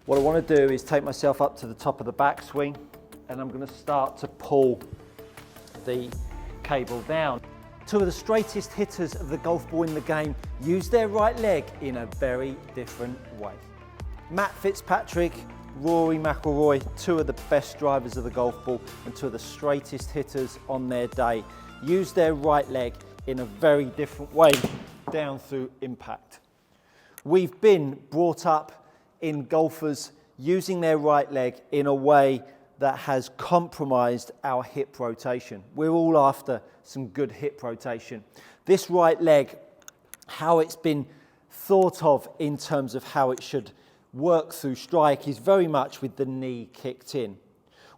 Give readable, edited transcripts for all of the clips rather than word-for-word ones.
What I want to do is take myself up to the top of the backswing, and I'm going to start to pull the cable down. Two of the straightest hitters of the golf ball in the game use their right leg in a very different way. Matt Fitzpatrick, Rory Mcilroy, two of the best drivers of the golf ball and two of the straightest hitters on their day, use their right leg in a very different way down through impact. We've been brought up in golfers using their right leg in a way that has compromised our hip rotation. We're all after some good hip rotation. This right leg, how it's been thought of in terms of how it should work through strike, is very much with the knee kicked in.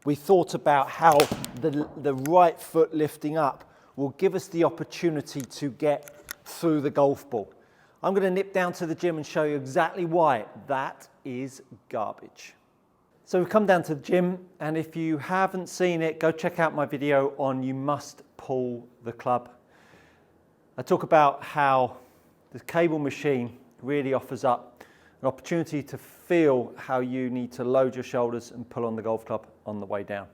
We thought about how the right foot lifting up will give us the opportunity to get through the golf ball. I'm going to nip down to the gym and show you exactly why that is garbage. So we've come down to the gym, and if you haven't seen it, go check out my video on you must pull the club. I talk about how the cable machine really offers up an opportunity to feel how you need to load your shoulders and pull on the golf club on the way down.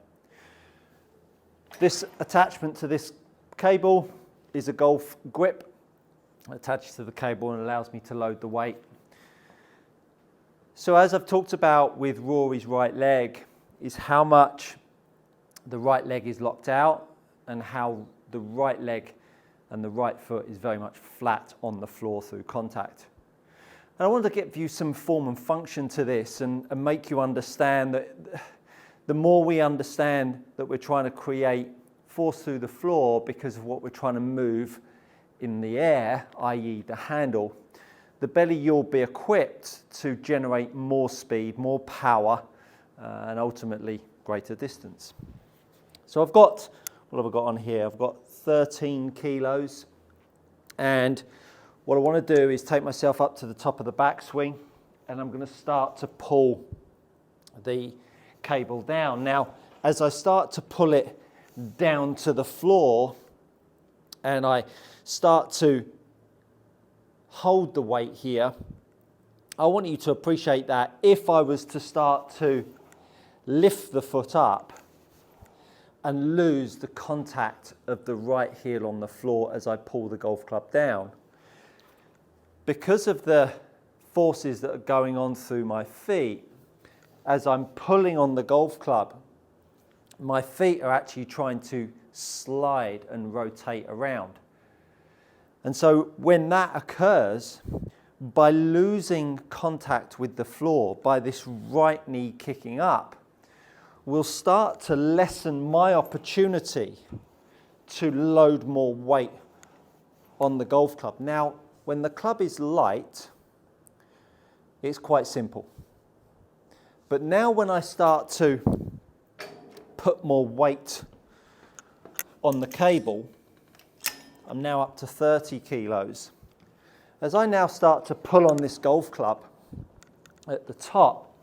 This attachment to this cable is a golf grip attached to the cable and allows me to load the weight. So as I've talked about with Rory's right leg, is how much the right leg is locked out and how the right leg and the right foot is very much flat on the floor through contact. And I wanted to give you some form and function to this and make you understand that the more we understand that we're trying to create force through the floor because of what we're trying to move in the air, i.e. the handle, the better you'll be equipped to generate more speed, more power, and ultimately greater distance. So I've got, what have I got on here? I've got 13 kilos, and what I want to do is take myself up to the top of the backswing, and I'm going to start to pull the cable down. Now, as I start to pull it down to the floor, and I start to hold the weight here, I want you to appreciate that if I was to start to lift the foot up and lose the contact of the right heel on the floor as I pull the golf club down, because of the forces that are going on through my feet, as I'm pulling on the golf club, my feet are actually trying to slide and rotate around. And so when that occurs, by losing contact with the floor, by this right knee kicking up, we'll start to lessen my opportunity to load more weight on the golf club. Now, when the club is light, it's quite simple. But now when I start to put more weight on the cable, I'm now up to 30 kilos. As I now start to pull on this golf club at the top,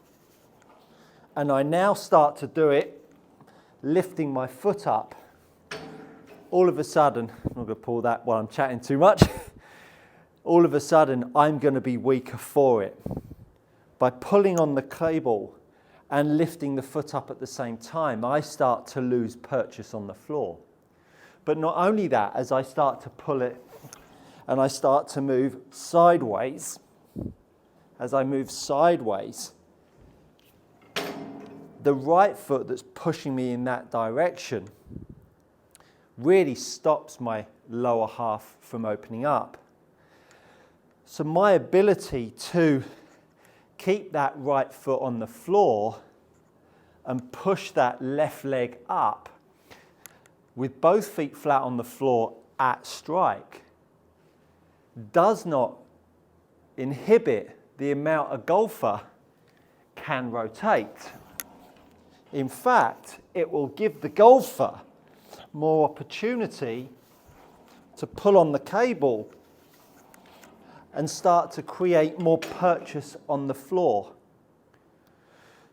and I now start to do it, lifting my foot up, all of a sudden, I'm not going to pull that while I'm chatting too much, all of a sudden I'm going to be weaker for it. By pulling on the cable and lifting the foot up at the same time, I start to lose purchase on the floor. But not only that, as I start to pull it and I start to move sideways, as I move sideways, the right foot that's pushing me in that direction really stops my lower half from opening up. So my ability to keep that right foot on the floor and push that left leg up with both feet flat on the floor at strike does not inhibit the amount a golfer can rotate. In fact, it will give the golfer more opportunity to pull on the cable and start to create more purchase on the floor,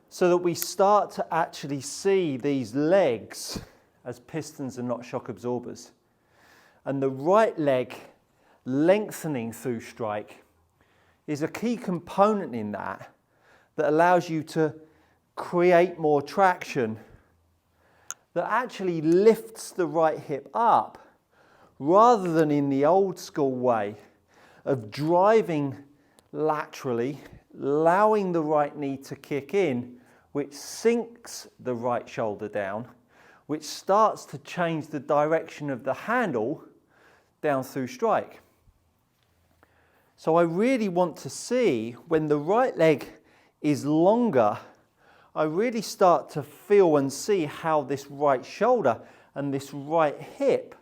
so that we start to actually see these legs as pistons and not shock absorbers. And the right leg lengthening through strike is a key component in that that allows you to create more traction, that actually lifts the right hip up, rather than in the old school way of driving laterally, allowing the right knee to kick in, which sinks the right shoulder down, which starts to change the direction of the handle down through strike. So I really want to see when the right leg is longer, I really start to feel and see how this right shoulder and this right hip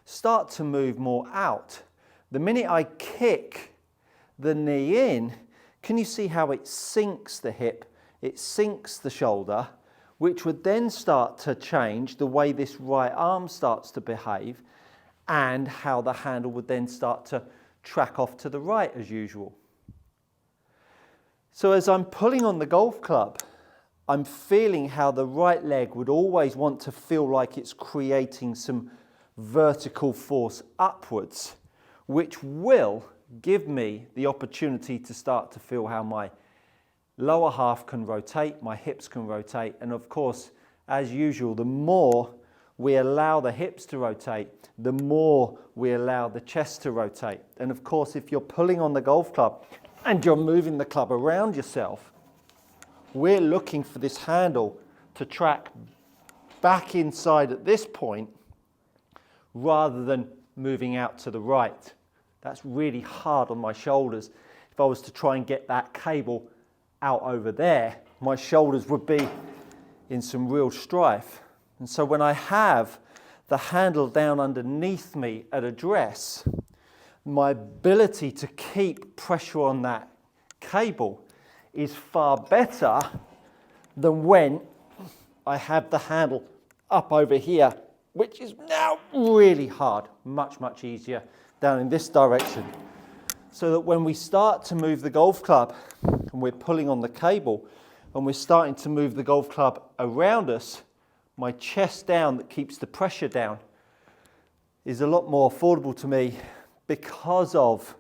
start to move more out. The minute I kick the knee in, can you see how it sinks the hip, it sinks the shoulder, which would then start to change the way this right arm starts to behave and how the handle would then start to track off to the right as usual. So as I'm pulling on the golf club, I'm feeling how the right leg would always want to feel like it's creating some vertical force upwards, which will give me the opportunity to start to feel how my lower half can rotate, my hips can rotate, and of course, as usual, the more we allow the hips to rotate, the more we allow the chest to rotate. And of course, if you're pulling on the golf club and you're moving the club around yourself, we're looking for this handle to track back inside at this point rather than moving out to the right. That's really hard on my shoulders. If I was to try and get that cable out over there, my shoulders would be in some real strife. And so when I have the handle down underneath me at address, my ability to keep pressure on that cable is far better than when I have the handle up over here, which is now really hard, much, much easier down in this direction. So that when we start to move the golf club and we're pulling on the cable and we're starting to move the golf club around us, my chest down that keeps the pressure down is a lot more affordable to me because of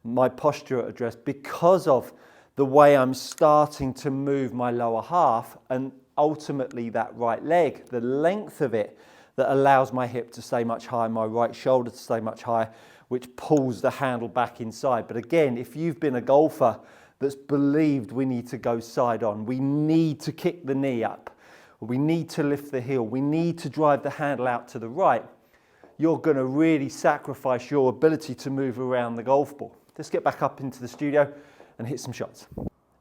my posture at address, because of the way I'm starting to move my lower half and ultimately that right leg, the length of it that allows my hip to stay much higher, my right shoulder to stay much higher, which pulls the handle back inside. But again, if you've been a golfer that's believed we need to go side on, we need to kick the knee up, we need to lift the heel, we need to drive the handle out to the right, you're going to really sacrifice your ability to move around the golf ball. Let's get back up into the studio and hit some shots.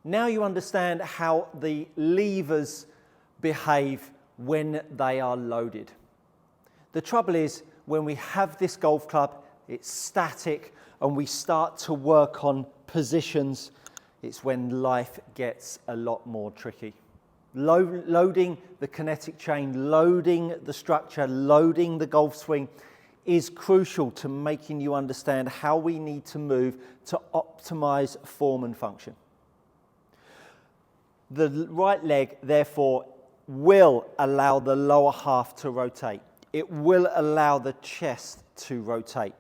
Now you understand how the levers behave when they are loaded. The trouble is, when we have this golf club, it's static and we start to work on positions, it's when life gets a lot more tricky. Loading the kinetic chain, loading the structure, loading the golf swing is crucial to making you understand how we need to move to optimize form and function. The right leg, therefore, will allow the lower half to rotate. It will allow the chest to rotate.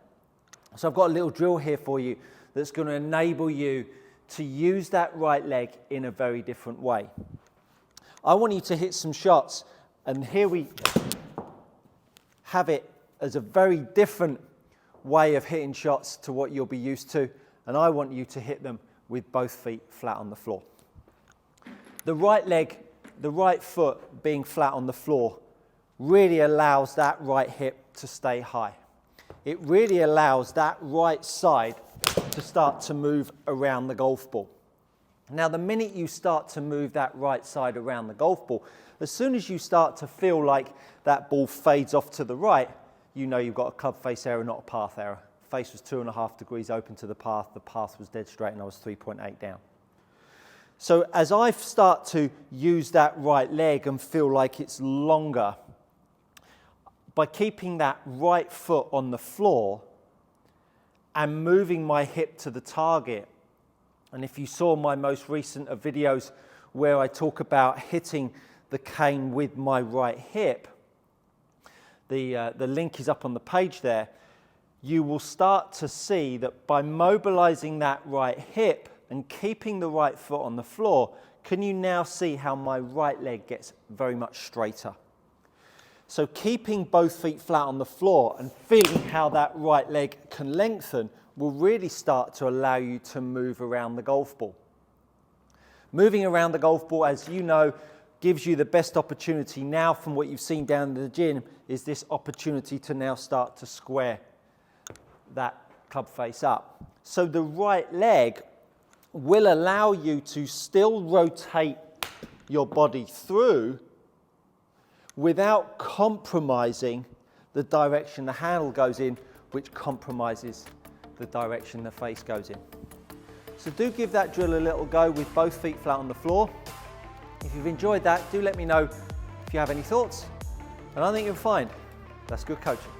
So I've got a little drill here for you that's going to enable you to use that right leg in a very different way. I want you to hit some shots, and here we have it as a very different way of hitting shots to what you'll be used to, and I want you to hit them with both feet flat on the floor. The right leg, the right foot being flat on the floor really allows that right hip to stay high. It really allows that right side to start to move around the golf ball. Now, the minute you start to move that right side around the golf ball, as soon as you start to feel like that ball fades off to the right, you know you've got a club face error, not a path error. Face was 2.5 degrees open to the path was dead straight, and I was 3.8 down. So as I start to use that right leg and feel like it's longer, by keeping that right foot on the floor and moving my hip to the target, and if you saw my most recent of videos where I talk about hitting the cane with my right hip, the link is up on the page there, you will start to see that by mobilizing that right hip and keeping the right foot on the floor, can you now see how my right leg gets very much straighter? So keeping both feet flat on the floor and feeling how that right leg can lengthen will really start to allow you to move around the golf ball. Moving around the golf ball, as you know, gives you the best opportunity now from what you've seen down in the gym, is this opportunity to now start to square that club face up. So the right leg will allow you to still rotate your body through without compromising the direction the handle goes in, which compromises the direction the face goes in. So do give that drill a little go with both feet flat on the floor. If you've enjoyed that, do let me know if you have any thoughts. And I think you'll find that's good coaching.